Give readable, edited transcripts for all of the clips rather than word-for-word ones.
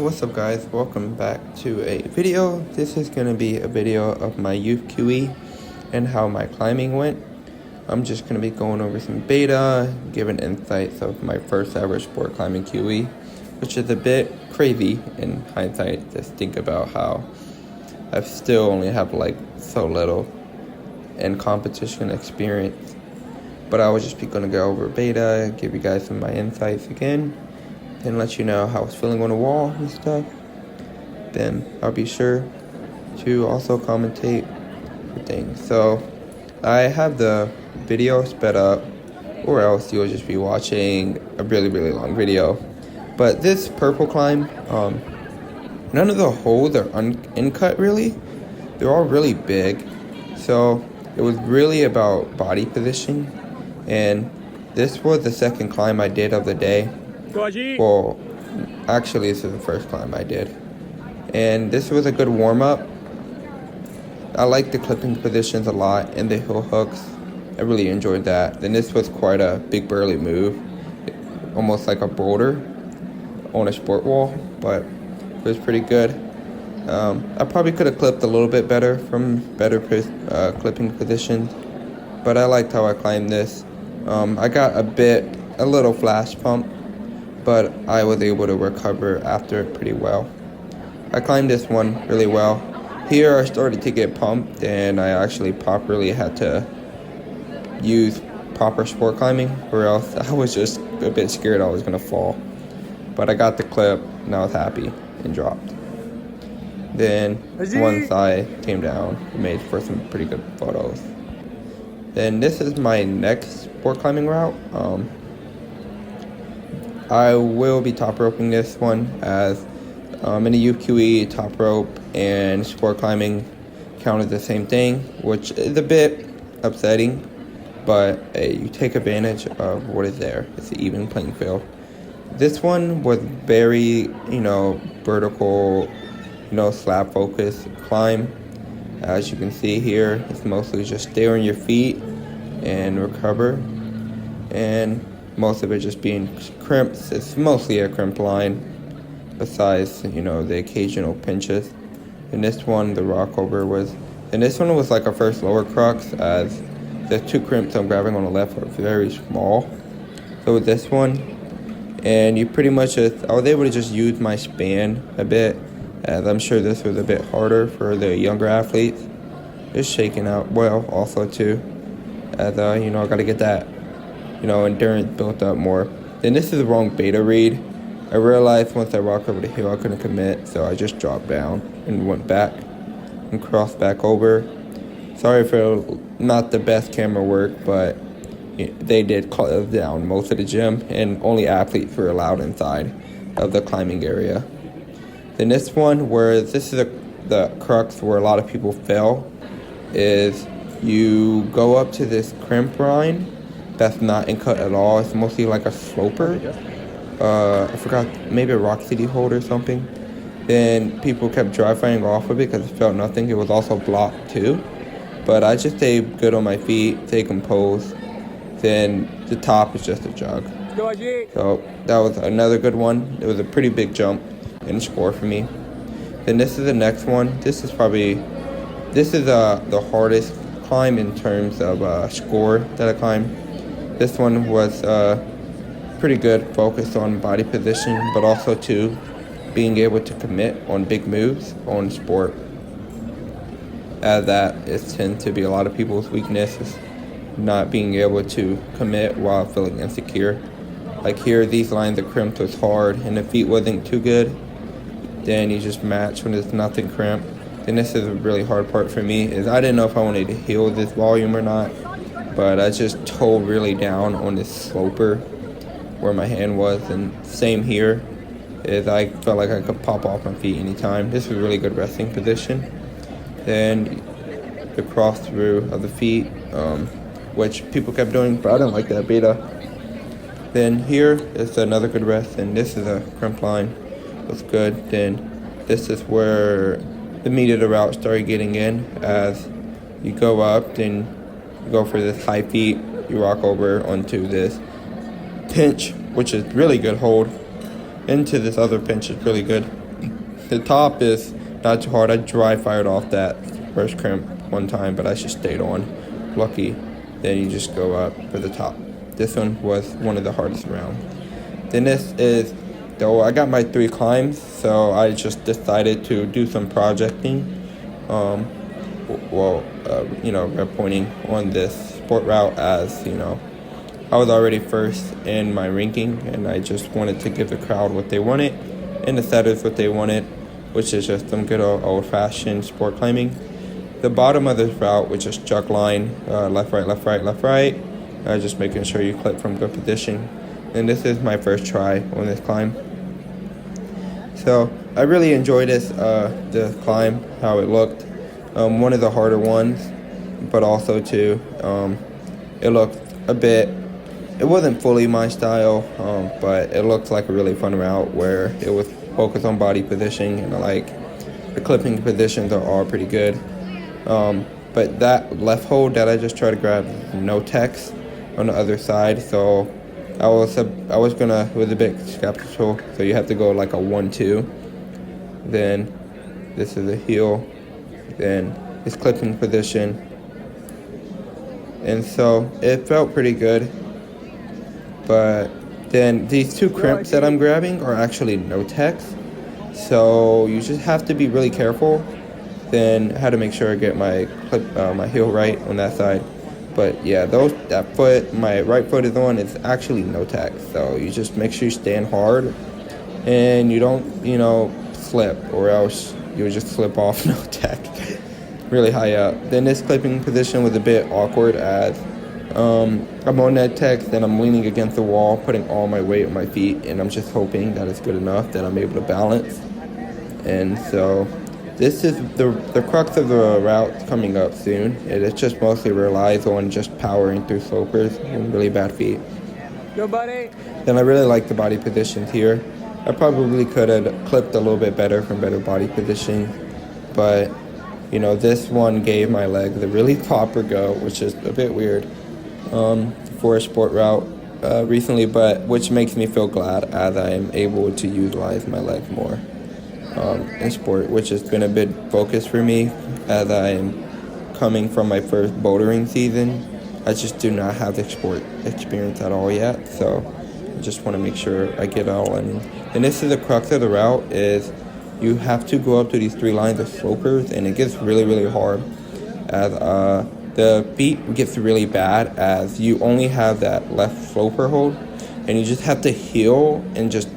What's up guys, welcome back to a video. This is going to be a video of my youth QE and how my climbing went. I'm just going to be going over some beta, giving insights of my first ever sport climbing QE, which is a bit crazy in hindsight. Just think about how I still only have like so little in competition experience. But I will just be going to go over beta, give you guys some of my insights again, and let you know how I was feeling on the wall and stuff. Then I'll be sure to also commentate the things. So I have the video sped up, or else you'll just be watching a really long video. But this purple climb, none of the holes are uncut really. They're all really big. So it was really about body position. And this was the second climb I did of the day. Well, actually, this is the first climb I did. And this was a good warm-up. I like the clipping positions a lot and the hill hooks. I really enjoyed that. Then this was quite a big burly move. Almost like a boulder on a sport wall, but it was pretty good. I probably could have clipped a little bit better from better clipping positions, but I liked how I climbed this. I got a little flash pump, but I was able to recover after it pretty well. I climbed this one really well. Here I started to get pumped, and I actually properly had to use proper sport climbing, or else I was just a bit scared I was going to fall. But I got the clip, and I was happy, and dropped. Then once I came down, I made for some pretty good photos. Then this is my next sport climbing route. I will be top roping this one, as in the youth QE, top rope and sport climbing counted the same thing, which is a bit upsetting, but you take advantage of what is there. It's an even playing field. This one was very, vertical, slab focused climb. As you can see here, it's mostly just stay on your feet and recover, and most of it just being crimps. It's mostly a crimp line, besides, the occasional pinches. And this one, the rock over this one was like a first lower crux, as the two crimps I'm grabbing on the left are very small. So with this one, and you pretty much I was able to just use my span a bit, as I'm sure this was a bit harder for the younger athletes. It's shaking out well also too, as I got to get that endurance built up more. Then this is the wrong beta read. I realized once I rocked over the hill I couldn't commit, so I just dropped down and went back and crossed back over. Sorry for not the best camera work, but they did close down most of the gym, and only athletes were allowed inside of the climbing area. Then this one, where this is the crux where a lot of people fail, is you go up to this crimp line that's not in cut at all. It's mostly like a sloper. I forgot, maybe a Rock City hold or something. Then people kept dry firing off of it because it felt nothing. It was also blocked too. But I just stayed good on my feet, stay composed. Then the top is just a jug. So that was another good one. It was a pretty big jump and score for me. Then this is the next one. This is the hardest climb in terms of score that I climbed. This one was pretty good, focused on body position, but also too being able to commit on big moves on sport. As that tends to be a lot of people's weaknesses, not being able to commit while feeling insecure. Like here, these lines of crimp was hard and the feet wasn't too good. Then you just match when there's nothing crimp. Then this is a really hard part for me, is I didn't know if I wanted to heal this volume or not, but I just towed really down on this sloper where my hand was. And same here, is I felt like I could pop off my feet anytime. This was a really good resting position. Then the cross through of the feet, which people kept doing, but I didn't like that beta. Then here is another good rest, and this is a crimp line. That's good. Then this is where the meat of the route started getting in, as you go up, then you go for this high feet, you rock over onto this pinch, which is really good hold, into this other pinch is really good. The top is not too hard. I dry fired off that first crimp one time, but I just stayed on. Lucky. Then you just go up for the top. This one was one of the hardest around. Then this is, though I got my 3 climbs, so I just decided to do some projecting. Rep pointing on this sport route, as I was already first in my ranking, and I just wanted to give the crowd what they wanted and the setters what they wanted, which is just some good old-fashioned sport climbing. The bottom of this route, which is jug line, left, right, left, right, left, right, just making sure you clip from good position. And this is my first try on this climb. So I really enjoyed this climb, how it looked. One of the harder ones, but also too, it looked a bit, it wasn't fully my style, but it looked like a really fun route where it was focused on body positioning, and the clipping positions are all pretty good. But that left hold that I just tried to grab, no text on the other side, so I was gonna, with a bit skeptical, so you have to go like a 1-2. Then this is a heel, then this clipping position, and so it felt pretty good. But then these 2 crimps that I'm grabbing are actually no text, so you just have to be really careful. Then I had to make sure I get my my heel right on that side. But yeah, that foot, my right foot is on, it's actually no text. So you just make sure you stand hard and you don't, slip, or else you'll just slip off no text really high up. Then this clipping position was a bit awkward, as I'm on that text and I'm leaning against the wall, putting all my weight on my feet, and I'm just hoping that it's good enough that I'm able to balance. And so this is the crux of the route coming up soon. It just mostly relies on just powering through slopers and really bad feet. Go, buddy. Then I really like the body positions here. I probably could have clipped a little bit better from better body positioning, but this one gave my leg the really proper go, which is a bit weird for a sport route recently, but which makes me feel glad, as I am able to utilize my legs more in sport, which has been a big focus for me, as I am coming from my first bouldering season. I just do not have the sport experience at all yet, so I just want to make sure I get it all in. And this is the crux of the route, is you have to go up to these 3 lines of slopers, and it gets really, really hard, as the feet gets really bad, as you only have that left sloper hold, and you just have to heel and just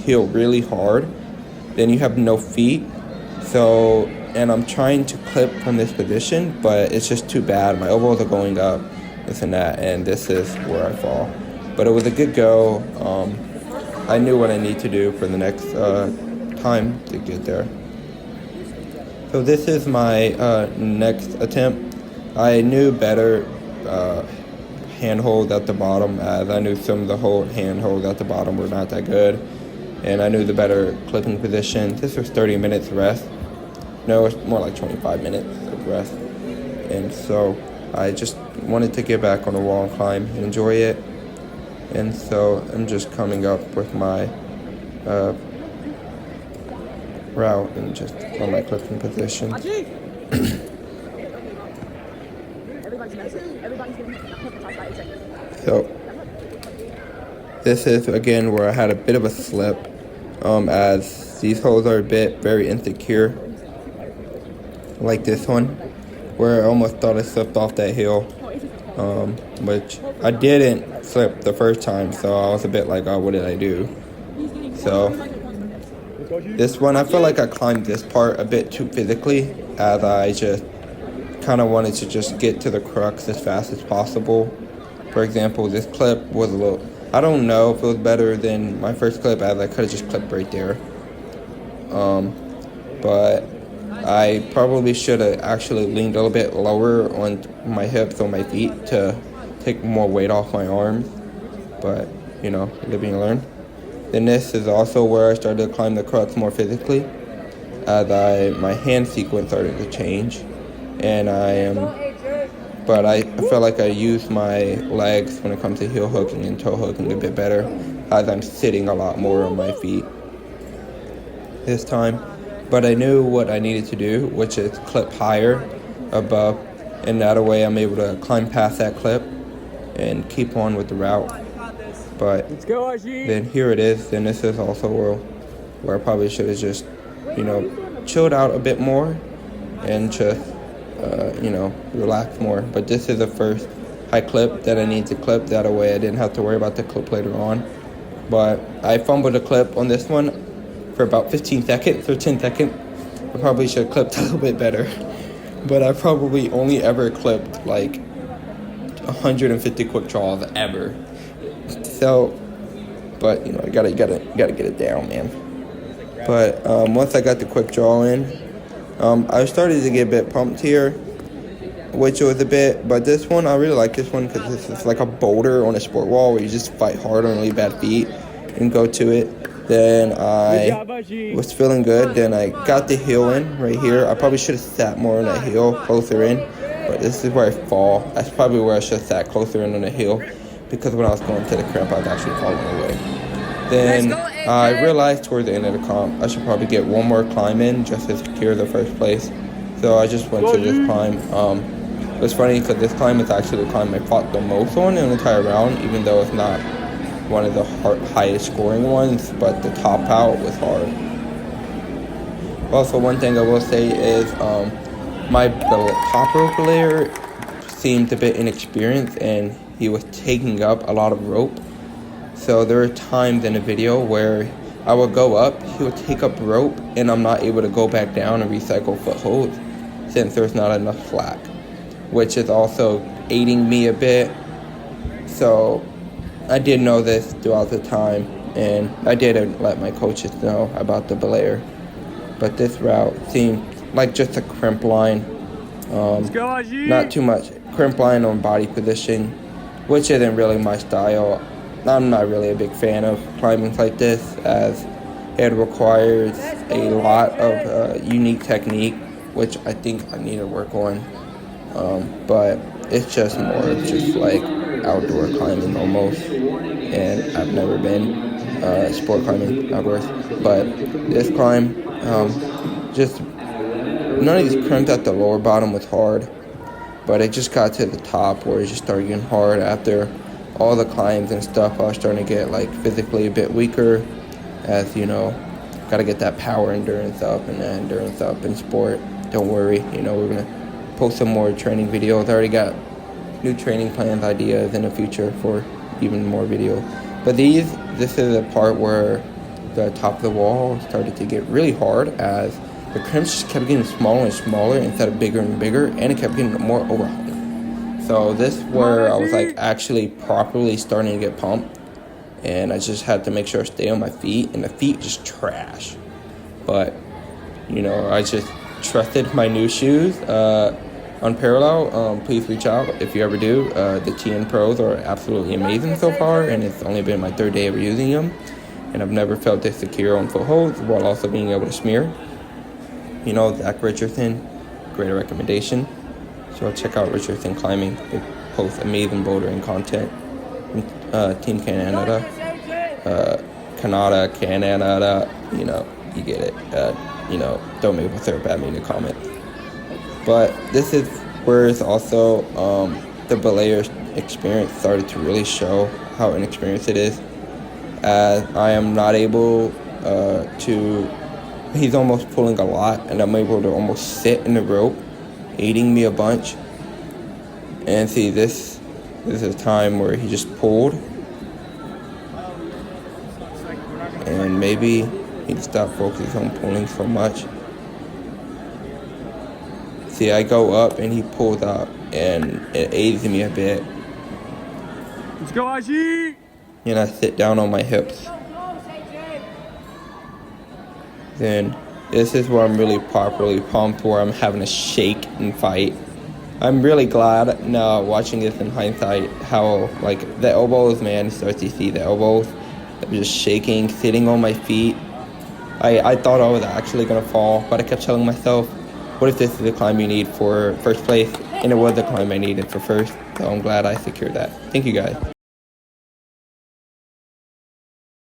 heel really hard. Then you have no feet. So, and I'm trying to clip from this position, but it's just too bad. My elbows are going up, this and that, and this is where I fall. But it was a good go. I knew what I need to do for the next time to get there. So this is my next attempt. I knew better handholds at the bottom, as I knew some of the handholds at the bottom were not that good. And I knew the better clipping position. This was 30 minutes rest. No, it's more like 25 minutes of rest. And so I just wanted to get back on the wall and climb and enjoy it. And so I'm just coming up with my route and just on my clipping position. So this is again where I had a bit of a slip, as these holes are very insecure, like this one, where I almost thought I slipped off that hill, which I didn't slip the first time, so I was a bit like, oh, what did I do? So this one, I feel like I climbed this part a bit too physically, as I just kind of wanted to just get to the crux as fast as possible. For example, this clip was a little, I don't know if it was better than my first clip, as I could have just clipped right there. But I probably should have actually leaned a little bit lower on my hips or my feet to take more weight off my arms. But, live and learn. Then this is also where I started to climb the crux more physically, as my hand sequence started to change. And but I feel like I use my legs when it comes to heel hooking and toe hooking a bit better, as I'm sitting a lot more on my feet this time. but I knew what I needed to do, which is clip higher above, and that way I'm able to climb past that clip and keep on with the route. But then here it is. Then this is also where I probably should have just, chilled out a bit more and just, relax more. But this is the first high clip that I need to clip. That way I didn't have to worry about the clip later on. But I fumbled a clip on this one for about 15 seconds or 10 seconds. I probably should have clipped a little bit better. But I probably only ever clipped like 150 quick draws ever. So, but I gotta get it down, man. But once I got the quick draw in, I started to get a bit pumped here, which was a bit. But this one, I really like this one because this is like a boulder on a sport wall where you just fight hard on really bad feet and go to it. Then I was feeling good. Then I got the heel in right here. I probably should have sat more on that heel, closer in. But this is where I fall. That's probably where I should have sat closer in on the heel, because when I was going to the crimp, I was actually falling away. Then I realized towards the end of the comp, I should probably get one more climb in just to secure the first place. So I just went to this climb. It was funny because this climb is actually the climb I fought the most on in the entire round, even though it's not one of the highest scoring ones, but the top out was hard. Also, one thing I will say is my top rope player seemed a bit inexperienced, and he was taking up a lot of rope. So there were times in the video where I would go up, he would take up rope, and I'm not able to go back down and recycle footholds since there's not enough slack, which is also aiding me a bit. So I did know this throughout the time, and I did let my coaches know about the belayer. But this route seemed like just a crimp line. Not too much crimp line on body position, which isn't really my style. I'm not really a big fan of climbing like this, as it requires a lot of unique technique, which I think I need to work on. But it's just more of just like outdoor climbing almost, and I've never been sport climbing outdoors. But this climb, just none of these crimps at the lower bottom was hard, but it just got to the top where it just started getting hard. After all the climbs and stuff, I was starting to get like physically a bit weaker, as got to get that power endurance up and that endurance up in sport. Don't worry, we're gonna post some more training videos. I already got new training plans, ideas in the future for even more videos. But this is a part where the top of the wall started to get really hard, as the crimps just kept getting smaller and smaller instead of bigger and bigger, and it kept getting more overhung. So this is where I was like actually properly starting to get pumped, and I just had to make sure I stay on my feet, and the feet just trash. But I just trusted my new shoes on Parallel. Please reach out if you ever do. The TN Pros are absolutely amazing so far, and it's only been my third day ever using them, and I've never felt this secure on footholds while also being able to smear. Zach Richardson, great recommendation. So check out Richardson Climbing. They post amazing bouldering content. Team Canada, Canada, you get it. Don't make a bad me in the comment. But this is where it's also the belayer experience started to really show how inexperienced it is, as I am not able to. He's almost pulling a lot, and I'm able to almost sit in the rope, aiding me a bunch. And see, this is a time where he just pulled, and maybe he'd stop focusing on pulling so much. See, I go up and he pulls up, and it aids me a bit. Let's go, Aji! And I sit down on my hips. Then this is where I'm really properly pumped, where I'm having to shake and fight. I'm really glad now watching this in hindsight how like the elbows, man, starts to see the elbows. I'm just shaking, sitting on my feet. I thought I was actually gonna fall, but I kept telling myself, what if this is the climb you need for first place? And it was the climb I needed for first, so I'm glad I secured that. Thank you guys.